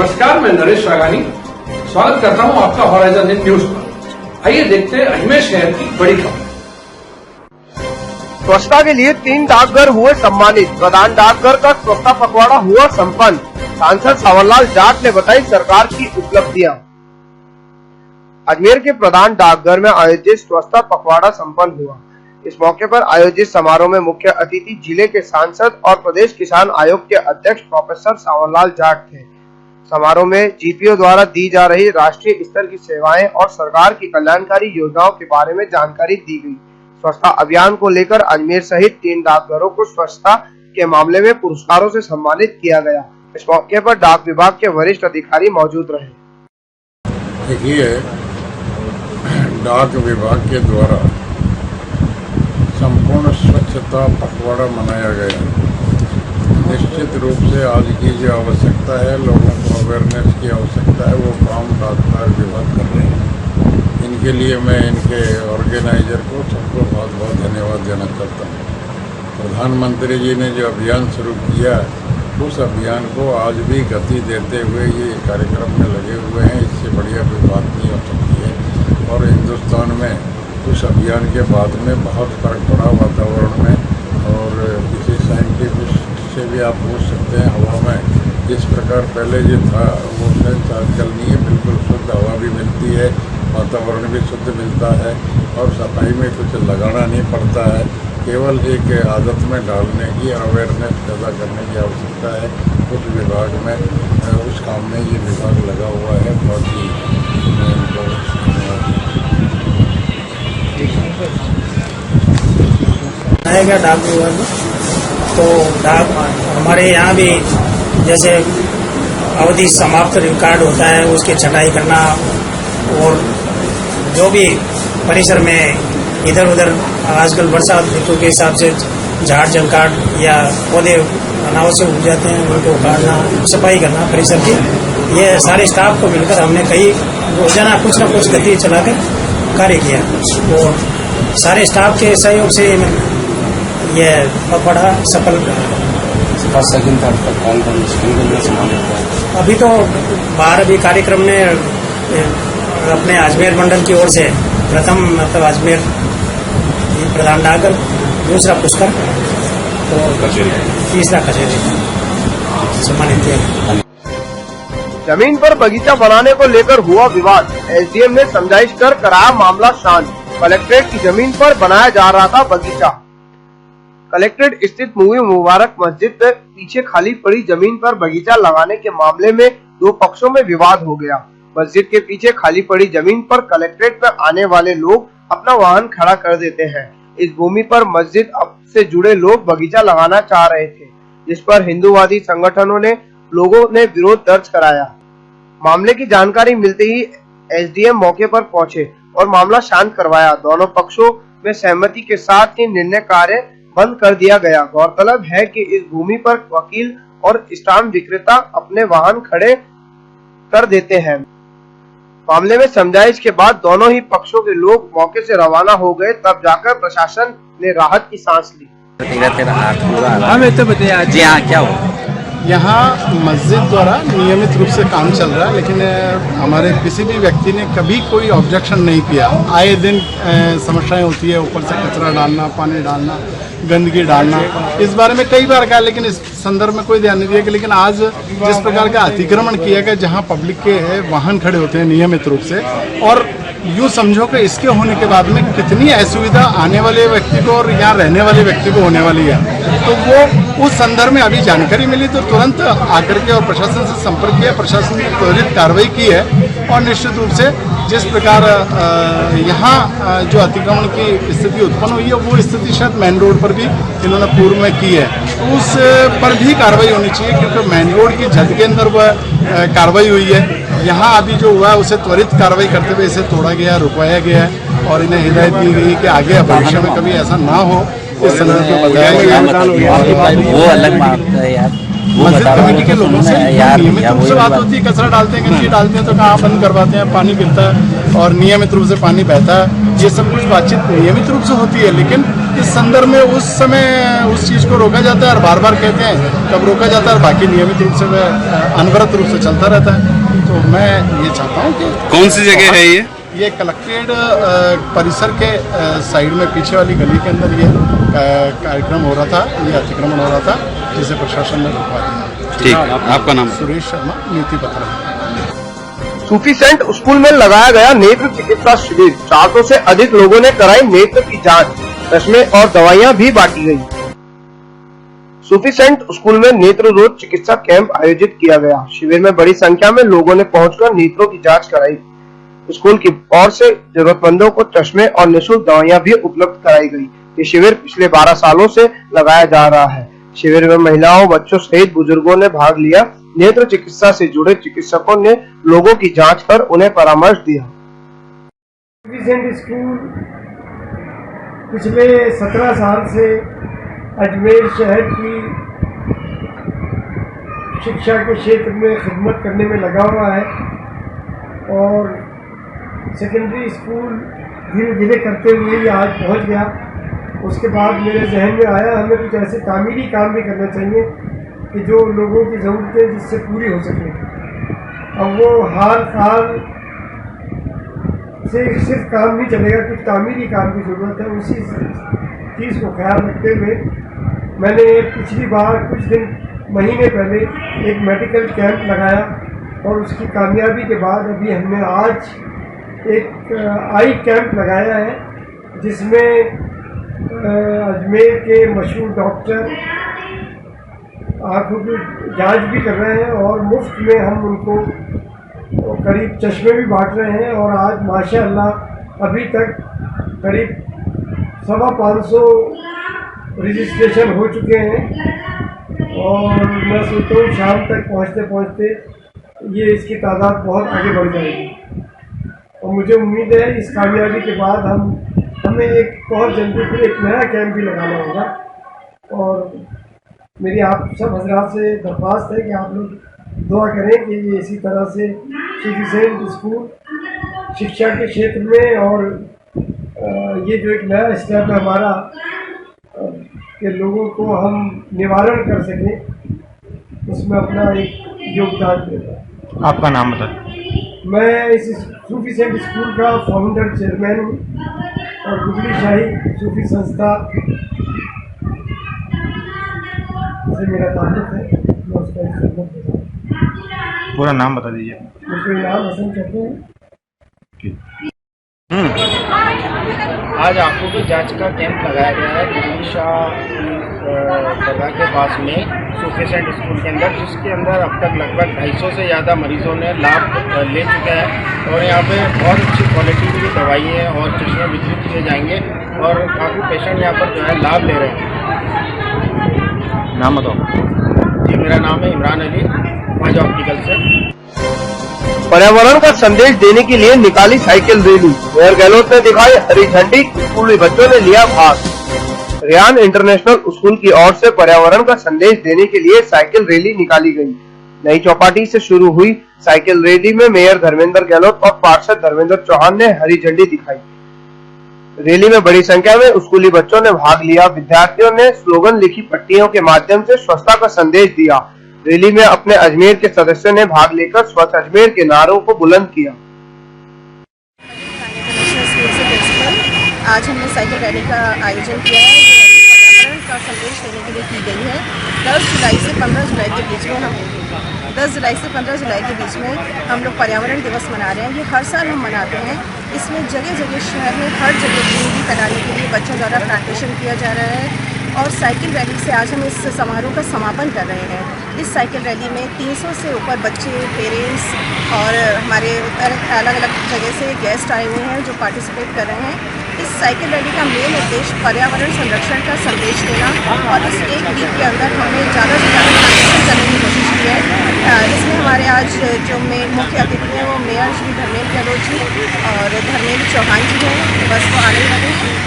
नमस्कार, मैं नरेश राघानी स्वागत करता हूं आपका हॉराइजन न्यूज पर। आइए देखते हैं अजमेर शहर की बड़ी खबर। स्वच्छता के लिए 3 डाकघर हुए सम्मानित। प्रधान डाकघर का स्वच्छता पखवाड़ा हुआ संपन्न। सांसद सावरलाल जाट ने बताई सरकार की उपलब्धियां। अजमेर के प्रधान डाकघर में आयोजित स्वच्छता पखवाड़ा संपन्न हुआ। इस मौके पर आयोजित समारोह में मुख्य अतिथि जिले के सांसद और प्रदेश किसान आयोग के अध्यक्ष प्रोफेसर सावरलाल जाट थे। समारोह में जीपीओ द्वारा दी जा रही राष्ट्रीय स्तर की सेवाएं और सरकार की कल्याणकारी योजनाओं के बारे में जानकारी दी गई। स्वच्छता अभियान को लेकर अजमेर सहित 3 डाकघरों को स्वच्छता के मामले में पुरस्कारों से सम्मानित किया गया। इस मौके पर डाक विभाग के वरिष्ठ अधिकारी मौजूद रहे। देखिए, डाक विभाग के द्वारा संपूर्ण स्वच्छता पखवाड़ा मनाया गया। निश्चित रूप से आज की जो आवश्यकता है, लोगों को अवेयरनेस की आवश्यकता है, वो काम डाक विभाग कर रहे हैं। इनके लिए मैं इनके ऑर्गेनाइजर को सबको बहुत बहुत धन्यवाद देना चाहता हूँ। प्रधानमंत्री जी ने जो अभियान शुरू किया, उस अभियान को आज भी गति देते हुए ये कार्यक्रम में लगे हुए हैं। इससे बढ़िया कोई बात नहीं हो सकती है। और हिंदुस्तान में उस अभियान के बाद में बहुत फर्क पड़ा वातावरण में। और किसी साइंटिफिक से भी आप पूछ सकते हैं, हवा में जिस प्रकार पहले जो था वो सेंस आजकल नहीं है। बिल्कुल शुद्ध हवा भी मिलती है, वातावरण भी शुद्ध मिलता है और सफाई में कुछ लगाना नहीं पड़ता है। केवल एक आदत में डालने की, अवेयरनेस पैदा करने की आवश्यकता है। उस विभाग में, उस काम में ये विभाग लगा हुआ है। बहुत ही आएगा डाक विभाग में। तो डाक हमारे यहाँ भी जैसे अवधि समाप्त रिकॉर्ड होता है, उसकी छटाई करना और जो भी परिसर में इधर उधर आजकल बरसात ऋतु के हिसाब से झाड़ झंकाट या पौधे अनावश्यक उग जाते हैं, उनको काटना, सफाई करना परिसर की, ये सारे स्टाफ को मिलकर हमने कई रोजाना कुछ न कुछ गति चलाकर कार्य किया। और सारे स्टाफ के सहयोग से ये पखवाड़ा सफल रहा। अभी तो बाहर भी कार्यक्रम ने अपने अजमेर मंडल की ओर से प्रथम मतलब अजमेर प्रधान डाकघर, दूसरा पुष्कर और तीसरा कचहरी सम्मानित किया। जमीन पर बगीचा बनाने को लेकर हुआ विवाद। एसडीएम ने समझाइश कर कराया मामला शांत। कलेक्ट्रेट की जमीन पर बनाया जा रहा था बगीचा। कलेक्ट्रेट स्थित मूवी मुबारक मस्जिद पर पीछे खाली पड़ी जमीन पर बगीचा लगाने के मामले में 2 पक्षों में विवाद हो गया। मस्जिद के पीछे खाली पड़ी जमीन पर कलेक्ट्रेट पर आने वाले लोग अपना वाहन खड़ा कर देते हैं। इस भूमि पर मस्जिद से जुड़े लोग बगीचा लगाना चाह रहे थे, जिस पर हिंदूवादी संगठनों ने लोगों ने विरोध दर्ज कराया। मामले की जानकारी मिलते ही एसडीएम मौके पर पहुंचे और मामला शांत करवाया। दोनों पक्षों में सहमति के साथ ही निर्णय कार्य बंद कर दिया गया। गौरतलब है कि इस भूमि पर वकील और स्टाम्प विक्रेता अपने वाहन खड़े कर देते हैं। मामले में समझाइश के बाद दोनों ही पक्षों के लोग मौके से रवाना हो गए। तब जाकर प्रशासन ने राहत की सांस ली। जी हाँ, क्या हो? यहाँ मस्जिद द्वारा नियमित रूप से काम चल रहा है, लेकिन हमारे किसी भी व्यक्ति ने कभी कोई ऑब्जेक्शन नहीं किया। आए दिन समस्याएं होती है, ऊपर से कचरा डालना, पानी डालना, गंदगी डालना। इस बारे में कई बार कहा, लेकिन इस संदर्भ में कोई ध्यान नहीं दिया। लेकिन आज जिस प्रकार का अतिक्रमण किया गया, जहाँ पब्लिक के वाहन खड़े होते हैं नियमित रूप से, और यूँ समझो कि इसके होने के बाद में कितनी असुविधा आने वाले व्यक्ति को और यहाँ रहने वाले व्यक्ति को होने वाली है, तो वो उस संदर्भ में अभी जानकारी मिली तो तुरंत आकर के और प्रशासन से संपर्क किया। प्रशासन ने त्वरित कार्रवाई की है और निश्चित रूप से जिस प्रकार यहाँ जो अतिक्रमण की स्थिति उत्पन्न हुई है, वो स्थिति शायद मेन रोड पर भी इन्होंने पूर्व में की है, तो उस पर भी कार्रवाई होनी चाहिए, क्योंकि मेन रोड की जद के अंदर वह कार्रवाई हुई है। यहाँ अभी जो हुआ है उसे त्वरित कार्रवाई करते हुए इसे तोड़ा गया, रुकवाया गया है और इन्हें हिदायत दी गई कि आगे भविष्य में कभी ऐसा ना हो, इस संदर्भ में बताया गया। वो अलग बात है यार। मस्जिद कमेटी के लोगों से नियमित रूप से बात होती है, कचरा डालते हैं, गंदगी डालते हैं तो कहाँ बंद करवाते हैं, पानी गिरता है और नियमित रूप से पानी बहता है, ये सब कुछ बातचीत नियमित रूप से होती है। लेकिन इस संदर्भ में उस समय उस चीज़ को रोका जाता है और बार बार कहते हैं तब रोका जाता है और बाकी नियमित रूप से वह अनवरत रूप से चलता रहता है। तो मैं ये चाहता हूँ कि कौन सी जगह है ये कलेक्ट्रेट परिसर के साइड में पीछे वाली गली के अंदर ये कार्यक्रम हो रहा था, ये अतिक्रमण हो रहा था, जिसे प्रशासन ने रुकवा दिया। ठीक, आपका नाम? सुरेश शर्मा, नीति पत्र। सूफी सेंट स्कूल में लगाया गया नेत्र चिकित्सा शिविर। 400 से अधिक लोगों ने कराई नेत्र की जांच, चश्मे और दवाइयां भी बांटी गई। सूफी सेंट स्कूल में नेत्र रोग चिकित्सा कैंप आयोजित किया गया। शिविर में बड़ी संख्या में लोगों ने पहुंचकर नेत्रों की जांच कराई। स्कूल की ओर से जरूरतमंदों को चश्मे और निःशुल्क दवाइयां भी उपलब्ध कराई गई। ये शिविर पिछले 12 सालों से लगाया जा रहा है। शिविर में महिलाओं, बच्चों सहित बुजुर्गों ने भाग लिया। नेत्र चिकित्सा से जुड़े चिकित्सकों ने लोगों की जांच कर उन्हें परामर्श दिया। स्कूल पिछले 17 साल से अजमेर शहर की शिक्षा के क्षेत्र में खिदमत करने में लगा हुआ है और सेकेंडरी स्कूल धीरे धीरे करते हुए ही आज पहुंच गया। उसके बाद मेरे जहन में आया हमें कुछ ऐसे तामीरी काम भी करना चाहिए कि जो लोगों की ज़रूरतें जिससे पूरी हो सके। अब वो हाल से सिर्फ काम नहीं चलेगा, कुछ तामीरी काम की ज़रूरत है। उसी चीज़ को ख्याल रखते हुए मैंने पिछली बार कुछ महीने पहले एक मेडिकल कैंप लगाया और उसकी कामयाबी के बाद अभी हमने आज एक आई कैंप लगाया है, जिसमें अजमेर के मशहूर डॉक्टर आँखों की जांच भी कर रहे हैं और मुफ्त में हम उनको करीब चश्मे भी बांट रहे हैं। और आज माशाअल्लाह अभी तक करीब 550 रजिस्ट्रेशन हो चुके हैं और मैं सोचता हूँ शाम तक पहुँचते पहुँचते ये इसकी तादाद बहुत आगे बढ़ जाएगी। और मुझे उम्मीद है इस कामयाबी के बाद हमें एक बहुत जल्दी फिर एक नया कैंप भी लगाना होगा। और मेरी आप सब हजरात से दरख्वास्त है कि आप लोग दुआ करें कि ये इसी तरह से सूफी सेंट स्कूल शिक्षा के क्षेत्र में और ये जो एक नया स्टेप है हमारा कि लोगों को हम निवारण कर सकें, उसमें अपना एक योगदान देता है। आपका नाम बताएं? मैं इस सूफी सेंट स्कूल का फाउंडर चेयरमैन हूँ और गुजरी शाही सूफी संस्था से मेरा ताल्लुक है। मैं उसका एक खिदमत देता हूँ। पूरा नाम बता दीजिए। मुझे नाम हसन कहते हैं। आज आंखों की जांच का कैंप लगाया गया है गुजरी शाह दरगाह के पास में सूफी सेंट स्कूल के अंदर, जिसके अंदर अब तक लगभग 250 से ज़्यादा मरीजों ने लाभ ले चुके हैं। और यहाँ पे बहुत अच्छी क्वालिटी की दवाइयाँ और चश्मे वितरित किए जाएंगे और काफ़ी पेशेंट यहाँ पर जो है लाभ ले रहे हैं। नाम बताओ? जी, मेरा नाम है इमरान अली, ख्वाजा ऑप्टिकल से। पर्यावरण का संदेश देने के लिए निकाली साइकिल रैली। मेयर गहलोत ने दिखाई हरी झंडी, स्कूली बच्चों ने लिया भाग। रियान इंटरनेशनल स्कूल की ओर से पर्यावरण का संदेश देने के लिए साइकिल रैली निकाली गई। नई चौपाटी से शुरू हुई साइकिल रैली में मेयर धर्मेंद्र गहलोत और पार्षद धर्मेंद्र चौहान ने हरी झंडी दिखाई। रैली में बड़ी संख्या में स्कूली बच्चों ने भाग लिया। विद्यार्थियों ने स्लोगन लिखी पट्टियों के माध्यम से स्वच्छता का संदेश दिया। रैली में अपने अजमेर के सदस्यों ने भाग लेकर स्वच्छ अजमेर के नारों को बुलंद किया। आज हमने साइकिल रैली का आयोजन किया है जो पर्यावरण का संदेश देने के लिए की गई है। 10 जुलाई से 15 जुलाई के बीच में हम लोग पर्यावरण दिवस मना रहे हैं। ये हर साल हम मनाते हैं। इसमें जगह जगह शहर में हर जगह ग्रीनरी फैलाने के लिए बच्चों द्वारा प्लांटेशन किया जा रहा है और साइकिल रैली से आज हम इस समारोह का समापन कर रहे हैं। इस साइकिल रैली में 300 से ऊपर बच्चे, पेरेंट्स और हमारे अलग अलग जगह से गेस्ट आए हुए हैं जो पार्टिसिपेट कर रहे हैं। इस साइकिल रैली का मेन उद्देश्य पर्यावरण संरक्षण का संदेश देना और इस एक वीक के अंदर हमने ज़्यादा से ज़्यादा प्लांटेशन करने की कोशिश की है। इसमें हमारे आज जो मुख्य अतिथि हैं वो मेयर श्री धर्मेंद्र गहलोत जी और धर्मेंद्र चौहान जी हैं, बस वो आने वाले हैं।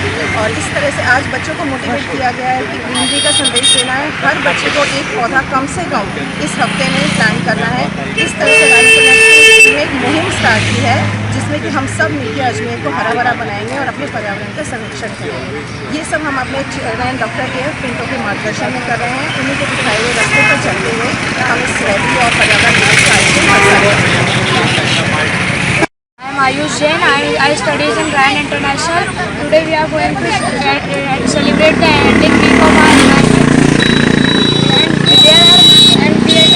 और इस तरह से आज बच्चों को मोटिवेट किया गया है कि ग्रीनरी का संदेश देना है, हर बच्चे को एक पौधा कम से कम इस हफ्ते में प्लांट करना है। इस तरह से राज्य ने एक मुहिम स्टार्ट की है जिसमें कि हम सब मिलकर अजमेर को हरा भरा बनाएंगे और अपने पर्यावरण का संरक्षण करेंगे। ये सब हम अपने चेयरमैन डॉक्टर के पिंटो के मार्गदर्शन में कर रहे हैं। उन्हीं के दिखाए हुए रास्ते पर चलते हुए हम इस रैली और पर्यावरण दिवस का आयोजन। I am Ayush Jain. I studies in Ryan International. Today we are going to celebrate the ending week of our environment.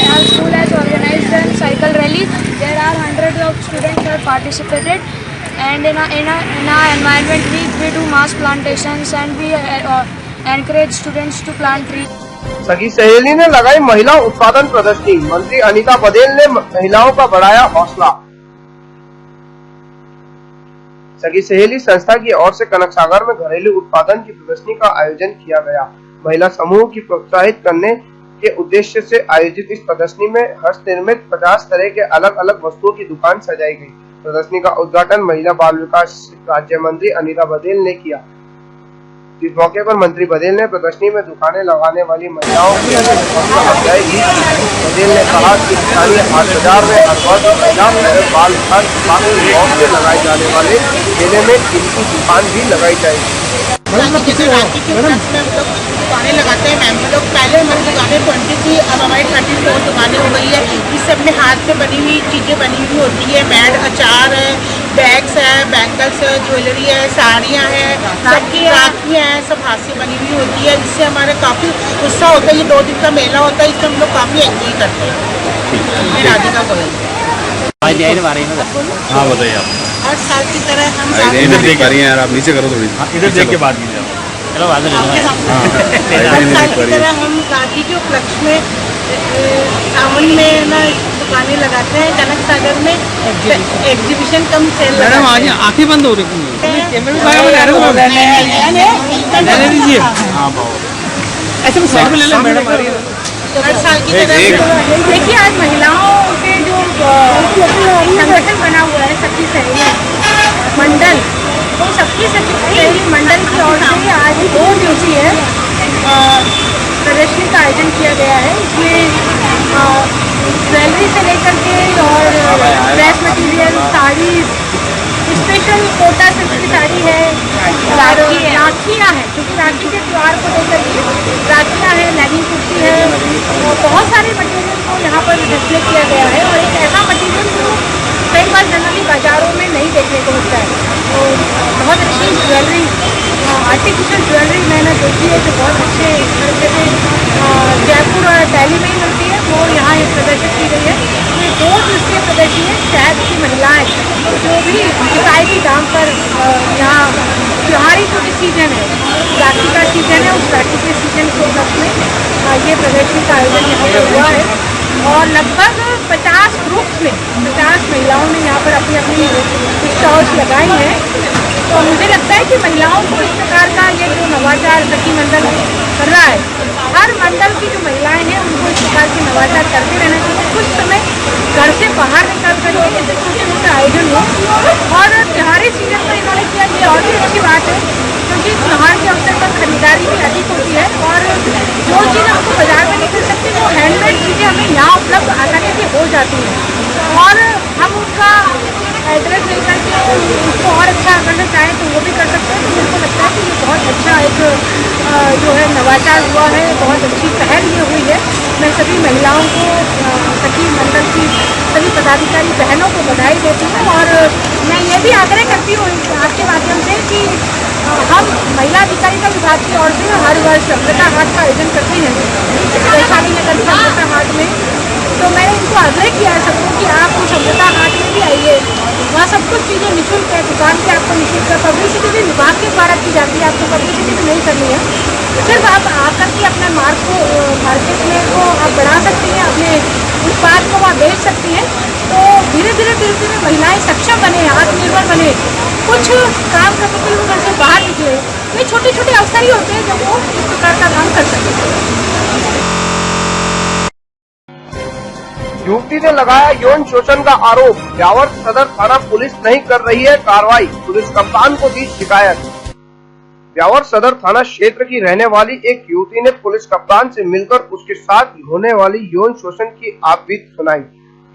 Our school has organized a cycle rally. There are hundreds of students who have participated. And in our environment week, we do mass plantations and we encourage students to plant trees. सखी सहेली ने लगाई महिला उत्पादन प्रदर्शनी। मंत्री अनीता बदेल ने महिलाओं का बढ़ाया हौसला। सखी सहेली संस्था की ओर से कनक सागर में घरेलू उत्पादन की प्रदर्शनी का आयोजन किया गया। महिला समूह की प्रोत्साहित करने के उद्देश्य से आयोजित इस प्रदर्शनी में हस्तनिर्मित 50 तरह के अलग अलग वस्तुओं की दुकान सजाई गई। प्रदर्शनी का उद्घाटन महिला बाल विकास राज्य मंत्री अनीता बदेल ने किया। इस मौके पर मंत्री बदेल ने प्रदर्शनी में दुकानें लगाने वाली महिलाओं की हौसला अफजाई की। बदेल ने कहा कि स्थानीय हाट बाजार में हर वर्ष महिला बाल विकास विभाग की ओर से लगाए जाने वाले मेले में इनकी दुकान भी लगाई जाएगी। दुकानें लगाते हैं मैम लोग। पहले हमारी दुकानें 20 थी, अब हमारी 34 दुकानें हो गई है। इससे अपने हाथ से बनी हुई चीज़ें बनी हुई होती है। मैड, अचार है, बैग्स है, बैंगल्स है, ज्वेलरी है, साड़ियाँ हैं, राखियाँ हैं, सब हाथ से बनी हुई होती है। इससे हमारा काफ़ी उत्साह होता है। ये 2 दिन का मेला होता है, इससे हम लोग काफ़ी एंजॉय करते हैं। राधिका गोयल। हाँ बताइए आप। हर साल की तरह हम इधर देख पा रही हैं यार, आप नीचे करो थोड़ी। इधर देख के बात कीजिए। हर साल की तरह हम राखी के उपलक्ष्य में सावन में ना दुकानें लगाते हैं। कनक सागर में एग्जीबिशन कम सेल लगाते हैं। आंखें बंद हो रही हर साल की तरह देखिए, आज महिलाओं के जो संगठन बना हुआ है सखी सहेली मंडल, तो सबकी सहेली मंडल की ओर से आज 2 दिवसीय प्रदर्शनी का आयोजन किया गया है। इसमें ज्वेलरी से लेकर के और dress material, sari, special Kota silk की साड़ी है, राखियाँ हैं क्योंकि राखी के त्योहार को लेकर के राखियाँ हैं, लेगिंग कुर्ती है, और बहुत सारे मटेरियल को यहाँ पर डिस्प्ले किया गया है। और एक ऐसा मटेरियल जो कई बार जनरली बाज़ारों में नहीं देखने को मिलता है। तो बहुत अच्छी ज्वेलरी, आर्टिफिशियल ज्वेलरी मैंने देखी है जो बहुत अच्छे तरीके से जयपुर और दिल्ली में ही मिलती है, वो यहाँ प्रदर्शित की गई है। ये 2 दिवसीय प्रदर्शनी है। शहर की महिलाएं जो भी किफ़ायती दाम पर यहाँ त्योहारी जो भी सीजन है, राखी का सीजन है, उस राखी के सीजन के उपलक्ष्य में ये प्रदर्शनी का आयोजन यहाँ पर हुआ है। और लगभग 50 ग्रुप्स में 50 महिलाओं ने यहाँ पर अपनी अपनी स्टॉल्स लगाई हैं। तो मुझे लगता है कि महिलाओं को इस प्रकार का ये जो नवाचार सखी मंडल कर रहा है, हर मंडल की जो महिलाएं हैं उनको इस प्रकार के नवाचार करते रहना चाहिए। कुछ समय घर से बाहर निकल कर छोटे छोटे आयोजन हो। और त्योहारी सीजन पर इन्होंने किया, ये और भी अच्छी बात है क्योंकि त्योहार के अवसर पर खरीदारी भी अधिक होती है। और जो चीज़ हमको बाजार में नहीं मिल सकती वो हैंडमेड चीज़ें हमें यहाँ उपलब्ध आसानी से हो जाती हैं। और हम उनका एड्रेस लेकर के उसको और अच्छा करना चाहें तो वो भी कर सकते हैं। तो मुझको लगता है कि ये बहुत अच्छा एक जो है नवाचार हुआ है, बहुत अच्छी पहल ये हुई है। मैं सभी महिलाओं को, सखी मंडल की सभी पदाधिकारी बहनों को बधाई देती हूँ। और मैं ये भी आग्रह करती हूँ आपके माध्यम से कि हम महिला अधिकारिता विभाग की ओर से हर वर्ष अमृता हाट का आयोजन करते हैं वैशाली नगर के अमृता हाट में। तो मैंने इनको आग्रह किया है सबको कि आप उस अमृता हाट में भी आइए। वहाँ सब कुछ चीज़ें निःशुल्क है, दुकान पे आपको निःशुल्क है। पब्लिसिटी भी विभाग के द्वारा की जाती है, आपको पब्लिसिटी भी नहीं करनी है। सिर्फ आप आकर के अपने मार्केट में को आप बढ़ा सकती हैं, अपने उत्पाद को वहाँ बेच सकती हैं। तो धीरे धीरे महिलाएं सक्षम बने, आत्मनिर्भर बने, कुछ काम करने के लिए घर से बाहर निकले। ये छोटे छोटे अवसर ही होते हैं जब वो इस प्रकार का काम कर सकते हैं। युवती ने लगाया यौन शोषण का आरोप। ब्यावर सदर थाना पुलिस नहीं कर रही है कार्रवाई, पुलिस कप्तान को दी शिकायत। ब्यावर सदर थाना क्षेत्र की रहने वाली एक युवती ने पुलिस कप्तान से मिलकर उसके साथ होने वाली यौन शोषण की आपबीती सुनाई।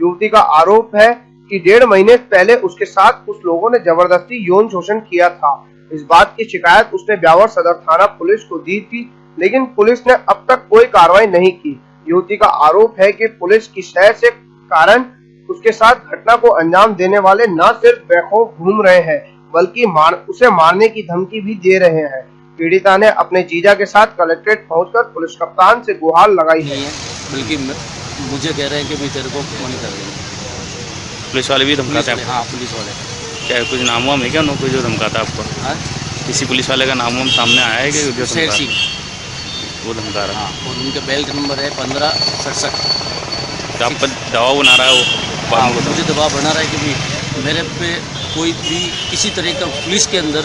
युवती का आरोप है कि 1.5 महीने पहले उसके साथ कुछ लोगों ने जबरदस्ती यौन शोषण किया था। इस बात की शिकायत उसने ब्यावर सदर थाना पुलिस को दी थी, लेकिन पुलिस ने अब तक कोई कार्रवाई नहीं की। युवती का आरोप है कि पुलिस की शय से कारण उसके साथ घटना को अंजाम देने वाले न सिर्फ बेखौफ घूम रहे हैं, बल्कि उसे मारने की धमकी भी दे रहे हैं। पीड़िता ने अपने जीजा के साथ कलेक्ट्रेट पहुंचकर पुलिस कप्तान से गुहार लगाई है। बल्कि मुझे कह रहे हैं कि मैं तेरे को फोन कर देंगे। पुलिस वाले भी धमकाते हैं? हाँ, पुलिस वाले। क्या कुछ नाम वाम है क्या उनको जो धमकाता आपको? हाँ? किसी पुलिस वाले का नाम वाम सामने आया है कि जो शेर सिंह वो धमका रहा है? हाँ, और उनका बेल्ट नंबर है 1567। तो आप पर दबाव बना रहा है वो? हाँ, मुझे दबाव बना रहा है कि भी मेरे पे कोई भी किसी तरह का पुलिस के अंदर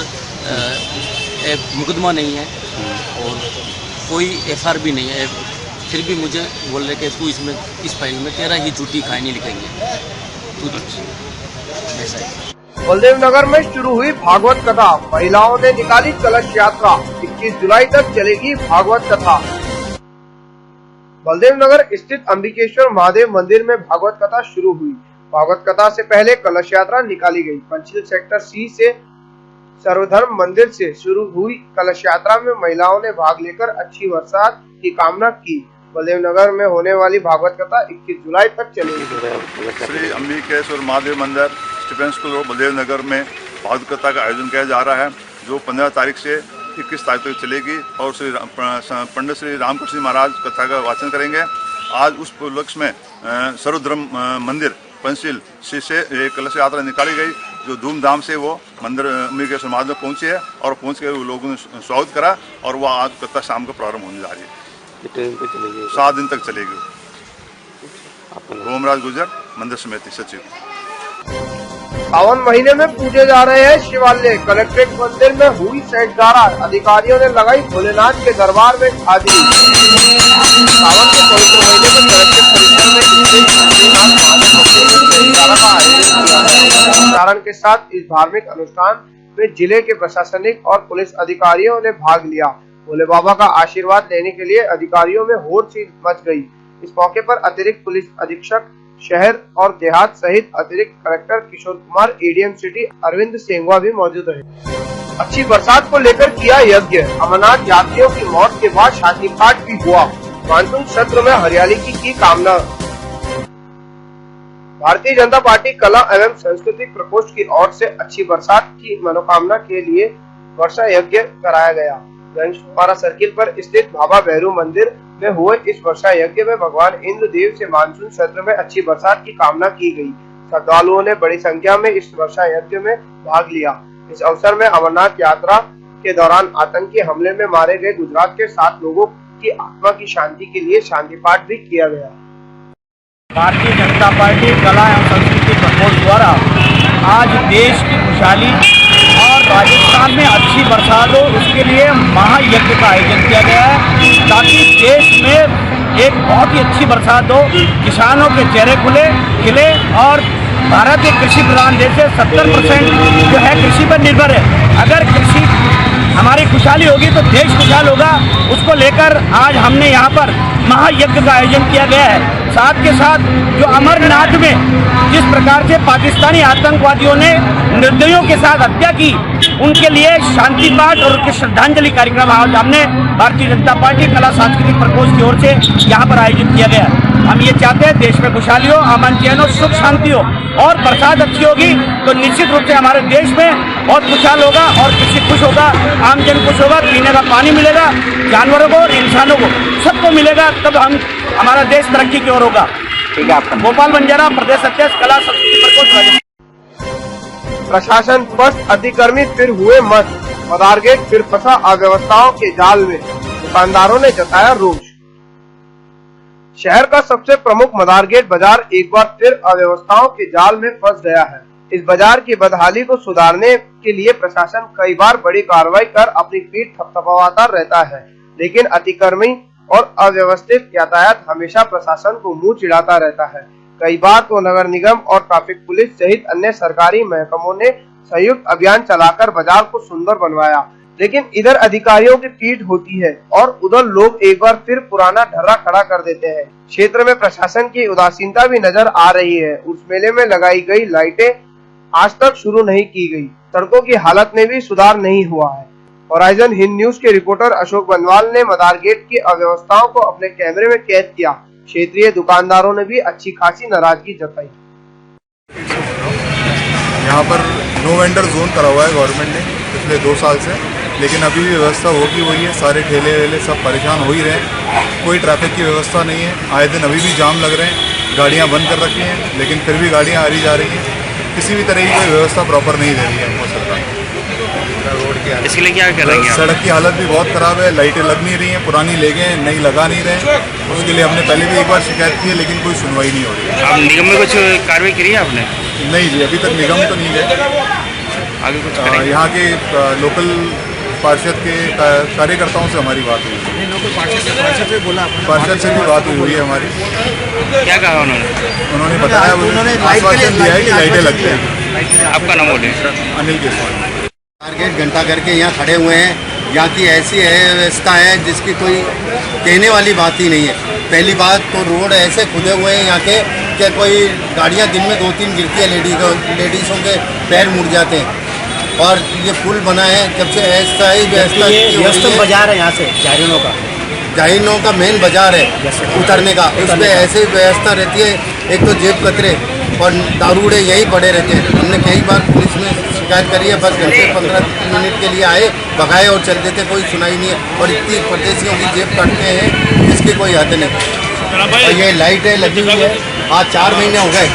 मुकदमा नहीं है और कोई FR भी नहीं है, फिर भी मुझे बोल रहे कि तू इसमें इस फाइल में तेरा ही झूठी कहानी लिखेंगे। ऐसा है। बलदेव नगर में शुरू हुई भागवत कथा। महिलाओं ने निकाली कलश यात्रा। 21 जुलाई तक चलेगी भागवत कथा। बलदेव नगर स्थित अंबिकेश्वर महादेव मंदिर में भागवत कथा शुरू हुई। भागवत कथा से पहले कलश यात्रा निकाली गई। पंचशील सेक्टर C से सर्वधर्म मंदिर से शुरू हुई कलश यात्रा में महिलाओं ने भाग लेकर अच्छी बरसात की कामना की। बलदेव नगर में होने वाली भागवत कथा 21 जुलाई तक चलेगी। श्री अंबिकेश्वर महादेव मंदिर Stephen school road Baldev Nagar में भागवत कथा का आयोजन किया जा रहा है, जो 15 तारीख से 21 तारीख तक चलेगी और पंडित श्री रामकृष्ण महाराज कथा का वाचन करेंगे। आज उस उपलक्ष्य में सर्वधर्म मंदिर पंचशील से एक कलश यात्रा निकाली गई, जो धूमधाम से वो मंदिर अंबिकेश्वर महादेव में पहुंची है और पहुंच के लोगों ने स्वागत करा और वह आज कथा शाम को प्रारंभ होने जा रही है। 7 दिन तक चलेगी। ओमराज गुजर, मंदिर समिति सचिव। सावन महीने में पूजे जा रहे हैं शिवालय। कलेक्ट्रेट मंदिर में हुई सैंटारा। अधिकारियों ने लगाई भोलेनाथ के दरबार में हाजिरी। सावन के पवित्र महीने में कलेक्ट्रेट परिसर में कारण के साथ इस धार्मिक अनुष्ठान में जिले के प्रशासनिक और पुलिस अधिकारियों ने भाग लिया। भोले बाबा का आशीर्वाद लेने के लिए अधिकारियों में होड़ सी मच गई। इस मौके पर अतिरिक्त पुलिस अधीक्षक शहर और देहात सहित अतिरिक्त collector Kishore Kumar, ADM city Arvind Sengwa भी मौजूद रहे। अच्छी बरसात को लेकर किया यज्ञ। अमरनाथ यात्रियों की मौत के बाद शांति पाठ भी हुआ। मानसून सत्र में हरियाली की कामना। भारतीय जनता पार्टी कला एवं संस्कृति प्रकोष्ठ की ओर से अच्छी बरसात की मनोकामना के लिए वर्षा यज्ञ कराया गया। गंजपारा सर्किल पर स्थित बाबा भैरू मंदिर में हुए इस वर्षा यज्ञ में भगवान इंद्र देव से मानसून सत्र में अच्छी बरसात की कामना की गई। श्रद्धालुओं ने बड़ी संख्या में इस वर्षा यज्ञ में भाग लिया। इस अवसर में अमरनाथ यात्रा के दौरान आतंकी हमले में मारे गए गुजरात के 7 लोगों की आत्मा की शांति के लिए शांति पाठ भी किया गया। भारतीय जनता पार्टी कला एवं संस्कृति प्रकोष्ठ द्वारा आज देश की खुशहाली और राजस्थान में अच्छी बरसात हो, उसके लिए महायज्ञ का आयोजन किया गया है, ताकि देश में एक बहुत ही अच्छी बरसात हो, किसानों के चेहरे खिले और भारत एक कृषि प्रधान देश है। 70% जो है कृषि पर निर्भर है। अगर कृषि हमारी खुशहाली होगी तो देश खुशहाल होगा। उसको लेकर आज हमने यहाँ पर महायज्ञ का आयोजन किया गया है। साथ के साथ जो अमरनाथ में जिस प्रकार से पाकिस्तानी आतंकवादियों ने निर्दयों के साथ हत्या की, उनके लिए शांति पाठ और उनके श्रद्धांजलि कार्यक्रम आज हमने भारतीय जनता पार्टी कला सांस्कृतिक प्रकोष्ठ की ओर से यहाँ पर आयोजित किया गया। हम ये चाहते हैं देश में खुशहाली हो, अमन चैन हो, सुख शांति हो और बरसात अच्छी होगी तो निश्चित रूप से हमारे देश में बहुत खुशहाल होगा और कृषि खुश होगा, आमजन खुश होगा, पीने का पानी मिलेगा, जानवरों को और इंसानों को सबको मिलेगा, तब हम हमारा देश तरक्की की ओर होगा। ठीक है आपका। गोपाल बंजारा, प्रदेश अध्यक्ष कला संस्कृति प्रकोष्ठ। प्रशासन पस्त, अतिक्रमी फिर हुए मस्त। मदार गेट फिर फंसा अव्यवस्थाओं के जाल में। दुकानदारों ने जताया रोष। शहर का सबसे प्रमुख मदार गेट बाजार एक बार फिर अव्यवस्थाओं के जाल में फंस गया है। इस बाजार की बदहाली को सुधारने के लिए प्रशासन कई बार बड़ी कार्रवाई कर अपनी पीठ थपथपाता रहता है, लेकिन अतिक्रमी और अव्यवस्थित यातायात हमेशा प्रशासन को मुंह चिढ़ाता रहता है। कई बार तो नगर निगम और ट्रैफिक पुलिस सहित अन्य सरकारी महकमों ने संयुक्त अभियान चलाकर बाजार को सुंदर बनवाया, लेकिन इधर अधिकारियों की पीठ होती है और उधर लोग एक बार फिर पुराना ढर्रा खड़ा कर देते हैं। क्षेत्र में प्रशासन की उदासीनता भी नजर आ रही है। उस मेले में लगाई गई लाइटें आज तक शुरू नहीं की गई। सड़कों की हालत में भी सुधार नहीं हुआ है। होराइजन हिंद न्यूज के रिपोर्टर अशोक बनवाल ने मदार गेट की अव्यवस्थाओं को अपने कैमरे में कैद किया। क्षेत्रीय दुकानदारों ने भी अच्छी खासी नाराजगी जताई। यहाँ पर नो वेंडर जोन करा हुआ है गवर्नमेंट ने पिछले 2 साल से, लेकिन अभी भी व्यवस्था होगी वही है। सारे ठेले वेले सब परेशान हो ही रहे हैं। कोई ट्रैफिक की व्यवस्था नहीं है। आए दिन अभी भी जाम लग रहे हैं। गाड़ियाँ बंद कर रखी हैं, लेकिन फिर भी गाड़ियाँ आ रही जा रही हैं। किसी भी तरह की कोई व्यवस्था प्रॉपर नहीं दे रही है हमको सरकार। इसके लिए क्या करेंगे? सड़क की हालत भी बहुत ख़राब है। लाइटें लग नहीं रही हैं, पुरानी ले गए, नई लगा नहीं रहे। उसके लिए हमने पहले भी एक बार शिकायत की है, लेकिन कोई सुनवाई नहीं हो रही है। आप निगम में कुछ कार्रवाई करी है आपने? नहीं जी, अभी तक निगम तो नहीं गए। आगे कुछ करेंगे? यहाँ के लोकल पार्षद के कार्यकर्ताओं से हमारी बात हुई है। पार्षद से भी बात हुई है हमारी। क्या कहा उन्होंने? उन्होंने बताया, उन्होंने आश्वासन दिया है कि लाइटें लग जाएंगी। आपका नाम बोले? अनिल केसवाल। टारगेट घंटा करके यहाँ खड़े हुए हैं। यहाँ की ऐसी है व्यवस्था है जिसकी कोई कहने वाली बात ही नहीं है। पहली बात तो रोड ऐसे खुदे हुए हैं यहाँ के कि कोई गाड़ियाँ दिन में 2-3 गिरती है, लेडीज़ों के पैर मुड़ जाते हैं। और ये पुल बना है जब से ऐसा ही व्यवस्था बाजार है यहाँ से जाहिनों का मेन बाजार है उतरने का, उसमें ऐसे ही व्यवस्था रहती है। एक तो जेब कतरे और दारूड़े यहीं पड़े रहते हैं। हमने कई बार पुलिस में शिकायत करी है, बस घंटे 15 मिनट के लिए आए, भगाए और चल देते, कोई सुनाई नहीं है। और इतनी परदेशियों की जेब काटते हैं इसकी कोई हद नहीं। और ये लाइटें लगी हुई है, आज 4 महीने हो गए।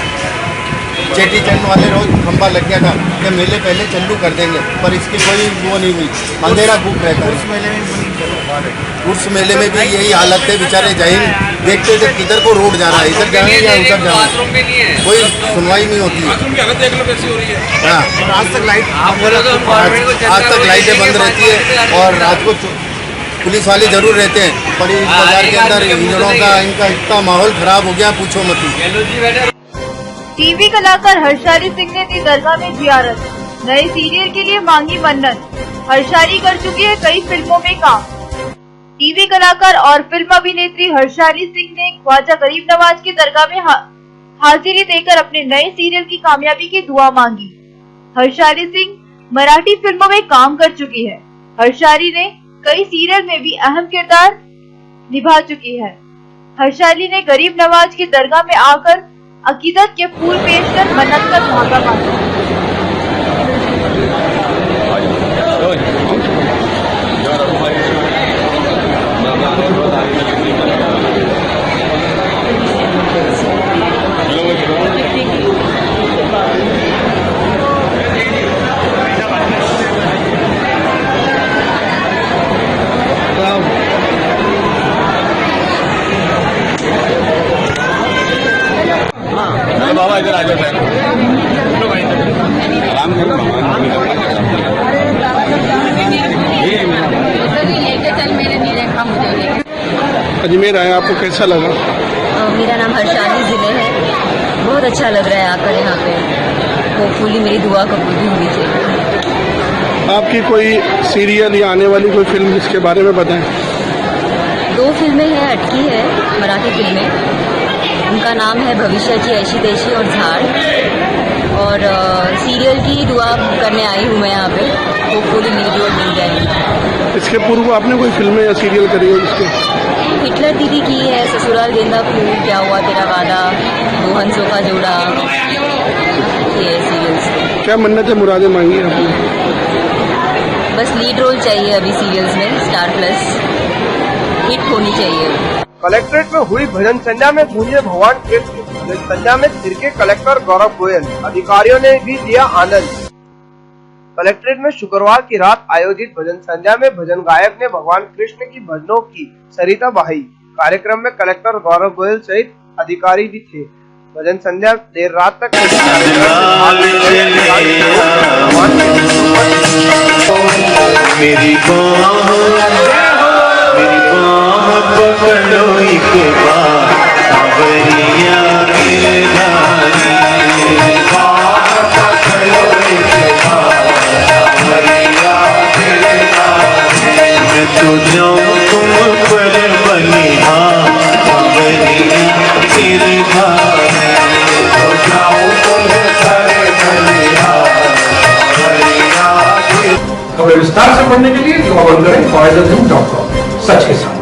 चेटी चंद वाले रोज खंबा लग गया था कि मेले पहले चालू कर देंगे, पर इसकी कोई वो नहीं हुई। अंधेरा बुक रहता है। उस मेले में भी यही हालत है। बेचारे जैन देखते थे किधर को रोड जा रहा है, इधर जाए या उधर जाए, कोई सुनवाई नहीं होती है। हाँ, आज तक लाइटें बंद रहती है और रात को पुलिस वाले जरूर रहते हैं, पर इस बाजार के अंदर हिंदुओं का इनका इतना माहौल खराब हो गया, पूछो मत। टीवी कलाकार हर्षाली सिंह ने दी दरगाह में जियारत। नए सीरियल के लिए मांगी मन्नत। हर्षाली कर चुकी है कई फिल्मों में काम। टीवी कलाकार और फिल्म अभिनेत्री हर्षाली सिंह ने ख्वाजा गरीब नवाज की दरगाह में हाजिरी देकर अपने नए सीरियल की कामयाबी की दुआ मांगी। हर्षाली सिंह मराठी फिल्मों में काम कर चुकी है। हर्षाली ने कई सीरियल में भी अहम किरदार निभा चुकी है। हर्षाली ने गरीब नवाज की दरगाह में आकर अकीदत के फूल पेश कर मन्नत का धागा बांधा। बाबा इधर आ जाता है। आराम करो, अजमेर आए, आपको कैसा लगा? मेरा नाम हर्षाली जिले है। बहुत अच्छा लग रहा है आकर यहाँ पे। होपफुली मेरी दुआ कबूल भी होनी चाहिए। आपकी कोई सीरियल या आने वाली कोई फिल्म जिसके बारे में बताएं? 2 फिल्में हैं, अटकी है मराठी फिल्में। उनका नाम है भविष्याची ऐशी तैशी और झाड़। और सीरियल की दुआ करने आई हूँ मैं यहाँ पे। होपफुली मेरी दुआ मिल जाएगी। इसके पूर्व आपने कोई फिल्में या सीरियल करी हो जिसके? हिटलर दीदी की है, ससुराल गेंदा फूल, क्या हुआ तेरा वादा, दो हंसों का जोड़ा, ये सीरियल्स। क्या मन्नतें मुरादें मांगी आपने? बस लीड रोल चाहिए अभी सीरियल्स में, स्टार प्लस हिट होनी चाहिए। कलेक्ट्रेट में हुई भजन संध्या में गूंजे भगवान कृष्ण। भजन संध्या में तिरके कलेक्टर गौरव गोयल, अधिकारियों ने भी लिया आनंद। कलेक्ट्रेट में शुक्रवार की रात आयोजित भजन संध्या में भजन गायक ने भगवान कृष्ण की भजनों की सरिता बहाई। कार्यक्रम में कलेक्टर गौरव गोयल सहित अधिकारी भी थे। भजन संध्या देर रात तक मेरी पकड़ो एक बार सावरिया गिरधारी, पकड़ो एक बार सावरिया गिरधारी। विस्तार से पढ़ने के लिए लॉग ऑन करें horizonnews.com। सच के साथ।